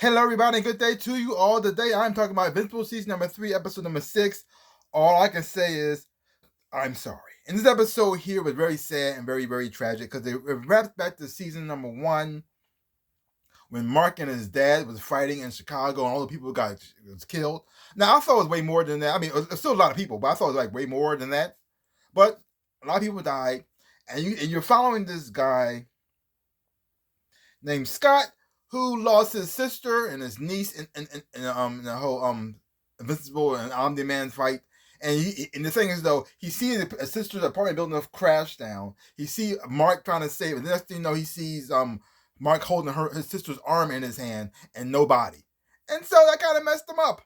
Hello, everybody, and good day to you all. Today, I'm talking about Invincible season number 3, episode number 6. All I can say is, I'm sorry. And this episode here was very sad and very, very tragic because it wraps back to season number 1 when Mark and his dad was fighting in Chicago and all the people was killed. Now, I thought it was way more than that. I mean, it was still a lot of people, but I thought it was like way more than that. But a lot of people died, and you're following this guy named Scott, who lost his sister and his niece in the whole Invincible and Omni-Man fight. And the thing is, though, he sees a sister's apartment building crash down. He sees Mark trying to save it. The next thing you know, he sees Mark holding his sister's arm in his hand and nobody. And so that kind of messed him up.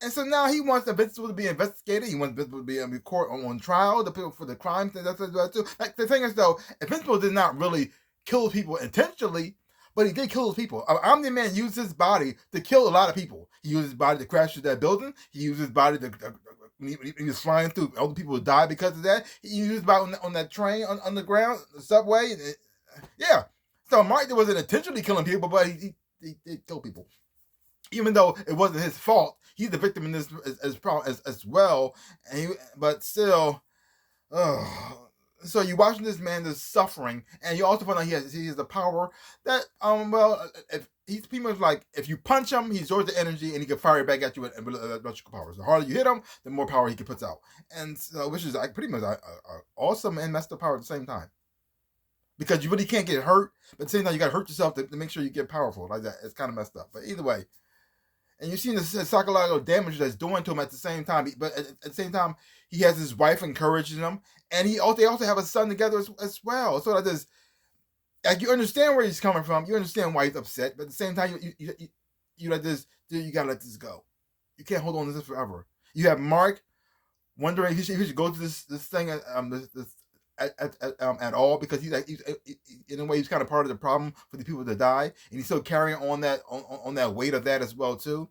And so now he wants Invincible to be investigated. He wants Invincible to be in court on trial, the people for the crimes. And that's what too. Like the thing is, though, Invincible did not really kill people intentionally. But he did kill those people. Omni-Man used his body to kill a lot of people. He used his body to crash through that building. He used his body to he was flying through. All the people who died because of that. He used his body on that train on the ground, the subway. Yeah. So Mark wasn't intentionally killing people, but he killed people. Even though it wasn't his fault, he's the victim in this as well. But still, so you're watching this man that's suffering, and you also find out he has the power that if he's pretty much like if you punch him, he absorbs the energy and he can fire it back at you with electrical powers. The harder you hit him, the more power he can put out, and so which is like pretty much awesome and messed up power at the same time. Because you really can't get hurt, but at the same time you got to hurt yourself to make sure you get powerful like that. It's kind of messed up, but either way. And you've seen the psychological damage that's doing to him at the same time. But at the same time, he has his wife encouraging him, and they also have a son together as well. So that there's, like, you understand where he's coming from. You understand why he's upset, but at the same time, you let this, dude, you gotta let this go. You can't hold on to this forever. You have Mark wondering if he should go to this thing at all, because he's in a way he's kind of part of the problem for the people that die, and he's still carrying on that weight of that as well too.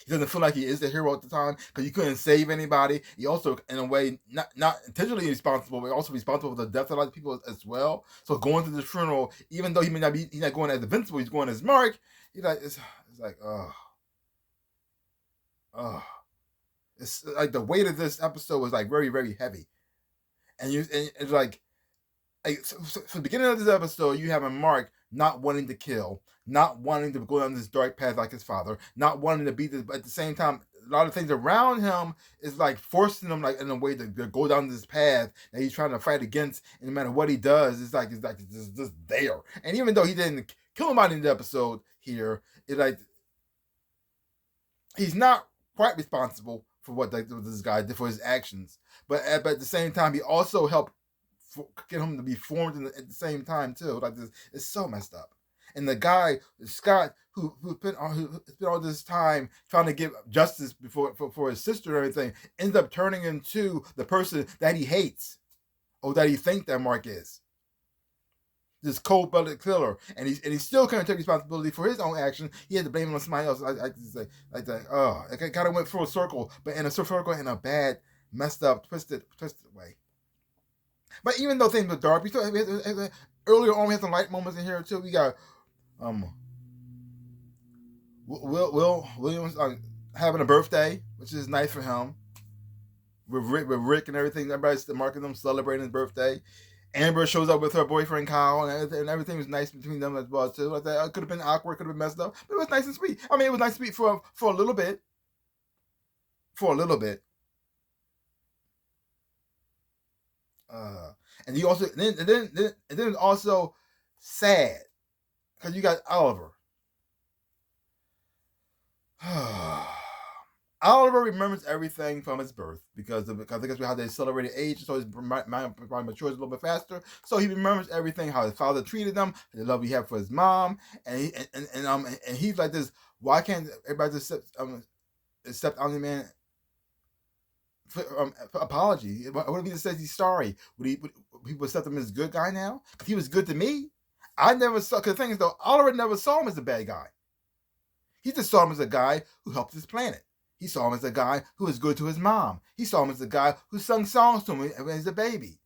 He doesn't feel like he is the hero at the time because he couldn't save anybody. He also, in a way, not intentionally responsible, but also responsible for the death of a lot of people as well. So going to the funeral, even though he's not going as Invincible, he's going as Mark. He's like, it's like, it's like the weight of this episode was like very, very heavy. And it's like so the beginning of this episode, you have a Mark not wanting to kill, not wanting to go down this dark path like his father, not wanting to be this, but at the same time, a lot of things around him is like forcing him, like in a way to go down this path that he's trying to fight against. And no matter what he does, it's just there. And even though he didn't kill anybody in the episode here, it's like he's not quite responsible for what this guy did for his actions. But at the same time, he also helped get him to be formed at the same time too. Like this, it's so messed up. And the guy Scott, who spent all this time trying to give justice for his sister and everything, ends up turning into the person that he hates, or that he thinks that Mark is. This cold-blooded killer, and he still can't take responsibility for his own action. He had to blame it on somebody else. It kind of went full circle, but in a circle in a bad, messed up, twisted way. But even though things were dark, we still earlier on we had some light moments in here too. We got Will Williams having a birthday, which is nice for him. With Rick and everything, everybody's marking them, celebrating his birthday. Amber shows up with her boyfriend Kyle, and everything was nice between them as well too. Like that, it could have been awkward, could have been messed up, but it was nice and sweet. I mean, it was nice and sweet for a little bit. For a little bit. And you also then also sad because you got Oliver. Oliver remembers everything from his birth because I think that's how they celebrated age, so his mind probably matures a little bit faster. So he remembers everything, how his father treated him, the love he had for his mom, and he's like this. Why can't everybody just accept Omni-Man apology? What if he just says he's sorry? Would people accept him as a good guy now? Because he was good to me. I never saw. Because the thing is, though, Oliver never saw him as a bad guy. He just saw him as a guy who helped his planet. He saw him as a guy who was good to his mom. He saw him as a guy who sung songs to him as a baby.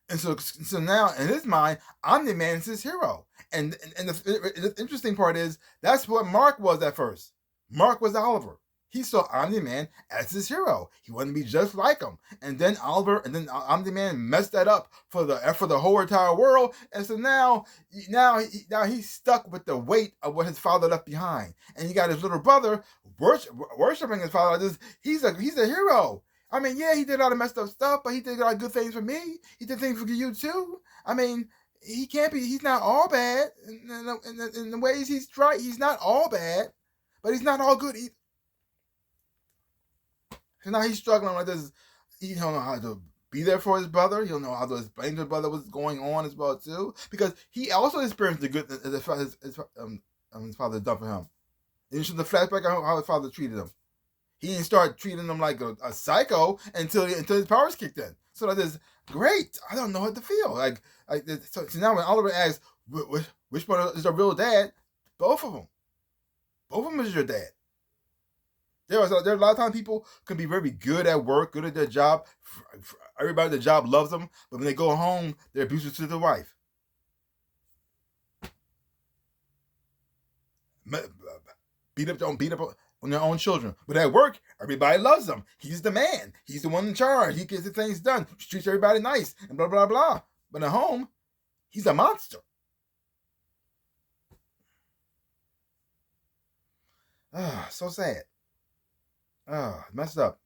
And so now in his mind, Omni-Man is his hero. And the interesting part is that's what Mark was at first. Mark was Oliver. He saw Omni-Man as his hero. He wanted to be just like him. And then Omni-Man messed that up for the whole entire world. And so now he's stuck with the weight of what his father left behind. And you got his little brother worshiping his father like this. He's a hero. I mean, yeah, he did a lot of messed up stuff, but he did a lot of good things for me. He did things for you too. I mean, he's not all bad in the ways he's tried. He's not all bad, but he's not all good either. So now he's struggling with this. He don't know how to be there for his brother. He don't know how to explain to his brother what's going on as well too, because he also experienced the good his father done for him. And you should the flashback on how his father treated him. He didn't start treating him like a psycho until his powers kicked in. So that is great. I don't know what to feel like. So now when Oliver asks which one is the real dad, both of them is your dad. There are a lot of times people can be very good at work, good at their job. Everybody at the job loves them, but when they go home, they're abusive to their wife. Beat up on their own children. But at work, everybody loves him. He's the man. He's the one in charge. He gets the things done. Treats everybody nice and blah, blah, blah. But at home, he's a monster. So sad. Messed up.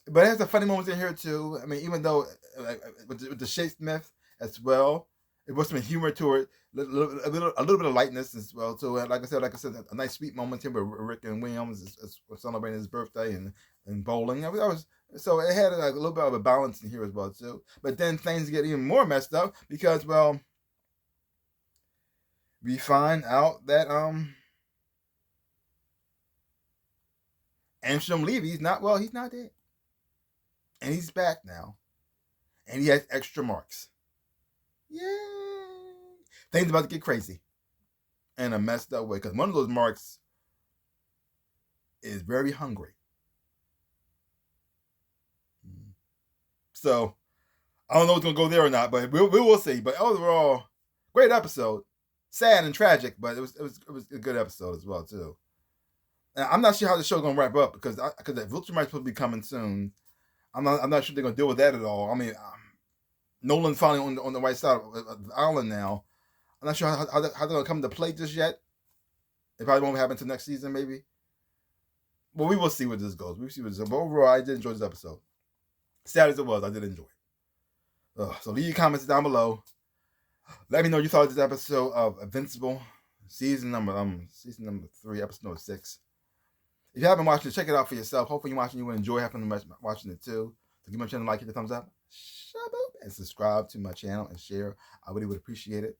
But it has the funny moments in here too. I mean, even though with the Shakesmith as well, it was some humor to it, a little bit of lightness as well. So, like I said, a nice sweet moment here with Rick and Williams is celebrating his birthday and bowling. So it had a little bit of a balance in here as well too. But then things get even more messed up because, well, we find out that Amsterdam Levy's he's not dead. And he's back now. And he has extra marks. Yay! Things about to get crazy. In a messed up way. Because one of those marks is very hungry. So, I don't know if it's going to go there or not, but we will see. But overall, great episode. Sad and tragic, but it was a good episode as well, too. And I'm not sure how the show's going to wrap up because that Viltrumite's supposed to be coming soon. I'm not sure they're going to deal with that at all. I mean, Nolan's finally on the right side of the island now. I'm not sure how they're going to come to play just yet. It probably won't happen until next season, maybe. Well, we will see where this goes. We'll see what this goes. But overall, I did enjoy this episode. Sad as it was, I did enjoy it. So leave your comments down below. Let me know what you thought of this episode of Invincible, season number 3, episode number 6. If you haven't watched it, check it out for yourself. Hopefully you're watching, you will enjoy having watching it too. So give my channel a like, hit the thumbs up, and subscribe to my channel and share. I really would appreciate it.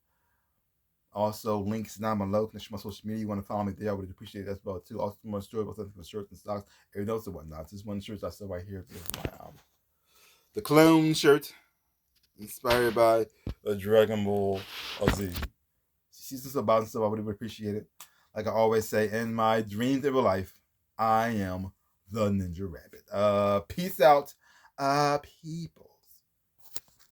Also, links down below. Connect to my social media. You want to follow me there, I would appreciate it as well too. Also, more stories, both for shirts and socks, everything else and whatnot. This one shirt I still right here. The clone shirt, inspired by the Dragon Ball Z. Seasons of about stuff, I would appreciate it. Like I always say, in my dreams of a life, I am the Ninja Rabbit. Peace out, people.